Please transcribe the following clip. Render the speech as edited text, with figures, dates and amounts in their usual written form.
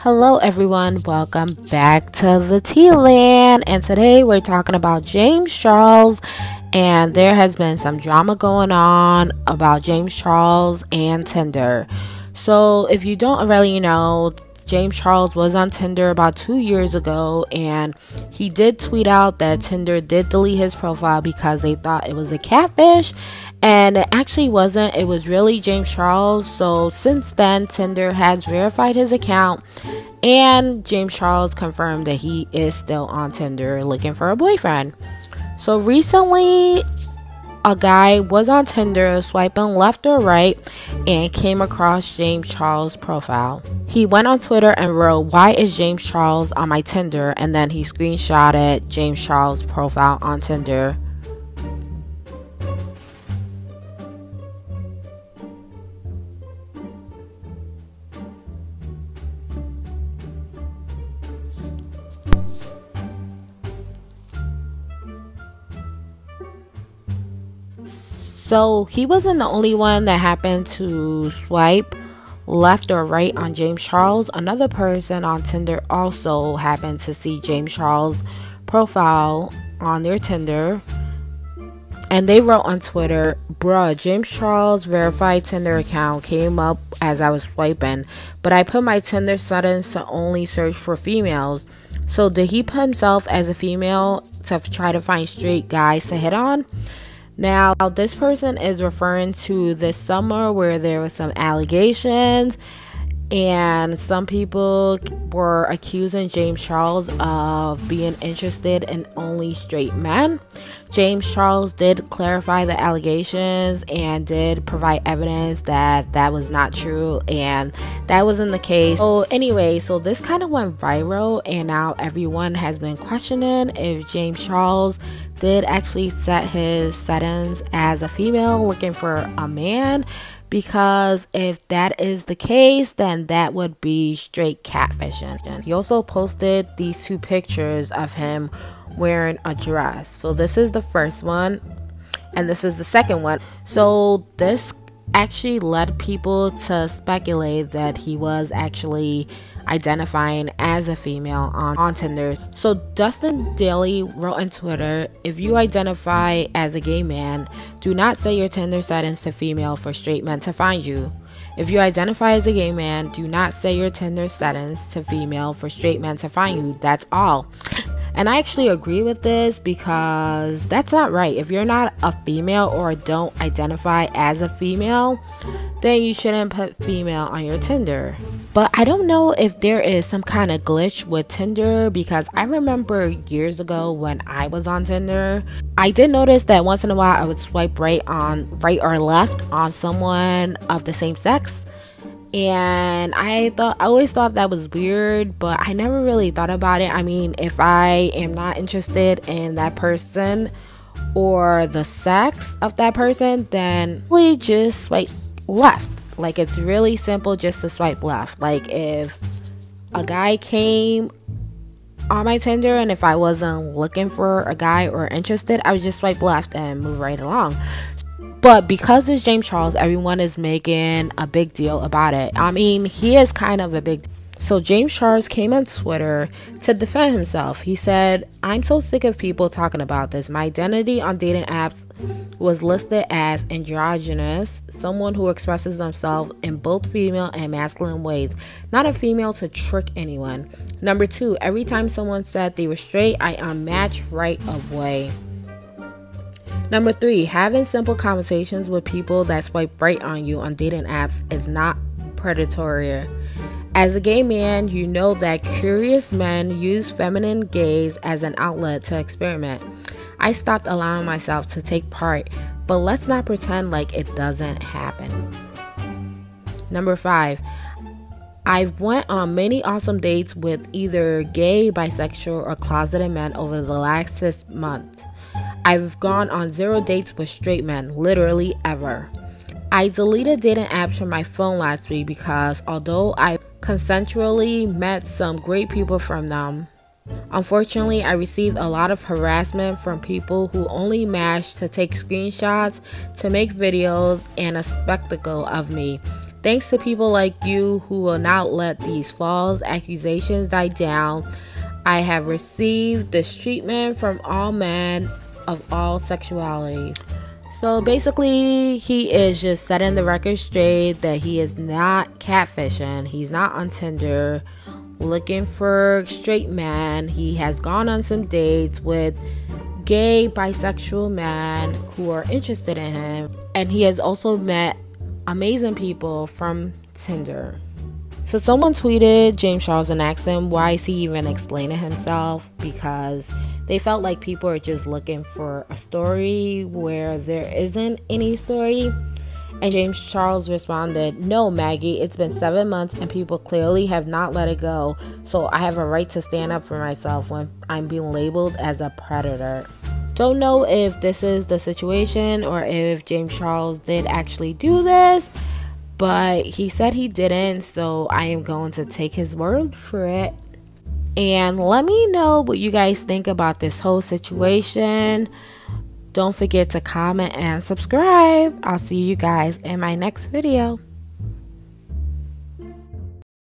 Hello everyone, welcome back to the Tealand, and today we're talking about James Charles. And there has been some drama going on about James Charles and Tinder. So if you don't already know, James Charles was on Tinder about 2 years ago, and he did tweet out that Tinder did delete his profile because they thought it was a catfish, and it actually wasn't. It was really James Charles. So since then, Tinder has verified his account, and James Charles confirmed that he is still on Tinder looking for a boyfriend. So recently, a guy was on Tinder swiping left or right and came across James Charles' profile. He went on Twitter and wrote, "Why is James Charles on my Tinder?" And then he screenshotted James Charles' profile on Tinder. So he wasn't the only one that happened to swipe left or right on James Charles. Another person on Tinder also happened to see James Charles' profile on their Tinder, and they wrote on Twitter, "Bruh, James Charles' verified Tinder account came up as I was swiping, but I put my Tinder settings to only search for females. So did he put himself as a female to try to find straight guys to hit on?" Now, this person is referring to this summer where there was some allegations, and some people were accusing James Charles of being interested in only straight men. James Charles did clarify the allegations and did provide evidence that that was not true and that wasn't the case. So anyway, so this kind of went viral, and now everyone has been questioning if James Charles did actually set his settings as a female looking for a man, because if that is the case, then that would be straight catfishing. He also posted these two pictures of him wearing a dress. So this is the first one and this is the second one. So this actually led people to speculate that he was actually identifying as a female on Tinder. So Dustin Daly wrote on Twitter, "If you identify as a gay man, do not set your Tinder settings to female for straight men to find you. If you identify as a gay man, do not set your Tinder settings to female for straight men to find you. That's all." And I actually agree with this, because that's not right. If you're not a female or don't identify as a female, then you shouldn't put female on your Tinder. But I don't know if there is some kind of glitch with Tinder, because I remember years ago when I was on Tinder, I did notice that once in a while I would swipe right or left on someone of the same sex. And I always thought that was weird, but I never really thought about it. I mean, if I am not interested in that person or the sex of that person, then really just swipe left. Like, it's really simple just to swipe left. Like, if a guy came on my Tinder and if I wasn't looking for a guy or interested, I would just swipe left and move right along. But because it's James Charles, everyone is making a big deal about it. I mean, he is kind of a big deal. So James Charles came on Twitter to defend himself. He said, "I'm so sick of people talking about this. My identity on dating apps was listed as androgynous, someone who expresses themselves in both female and masculine ways, not a female to trick anyone. Number 2, every time someone said they were straight, I unmatched right away. Number 3, having simple conversations with people that swipe right on you on dating apps is not predatory. As a gay man, you know that curious men use feminine gaze as an outlet to experiment. I stopped allowing myself to take part, but let's not pretend like it doesn't happen. Number 5, I've went on many awesome dates with either gay, bisexual, or closeted men over the last 6 months. I've gone on 0 dates with straight men, literally ever. I deleted dating apps from my phone last week because although I consensually met some great people from them, unfortunately I received a lot of harassment from people who only matched to take screenshots, to make videos and a spectacle of me. Thanks to people like you who will not let these false accusations die down, I have received this treatment from all men of all sexualities. So basically, he is just setting the record straight that he is not catfishing. He's not on Tinder looking for straight man. He has gone on some dates with gay, bisexual men who are interested in him. And he has also met amazing people from Tinder. So someone tweeted James Charles and asked him why is he even explaining himself, because they felt like people are just looking for a story where there isn't any story. And James Charles responded, "No, Maggie, it's been 7 months and people clearly have not let it go. So I have a right to stand up for myself when I'm being labeled as a predator." Don't know if this is the situation or if James Charles did actually do this, but he said he didn't, so I am going to take his word for it. And let me know what you guys think about this whole situation. Don't forget to comment and subscribe. I'll see you guys in my next video.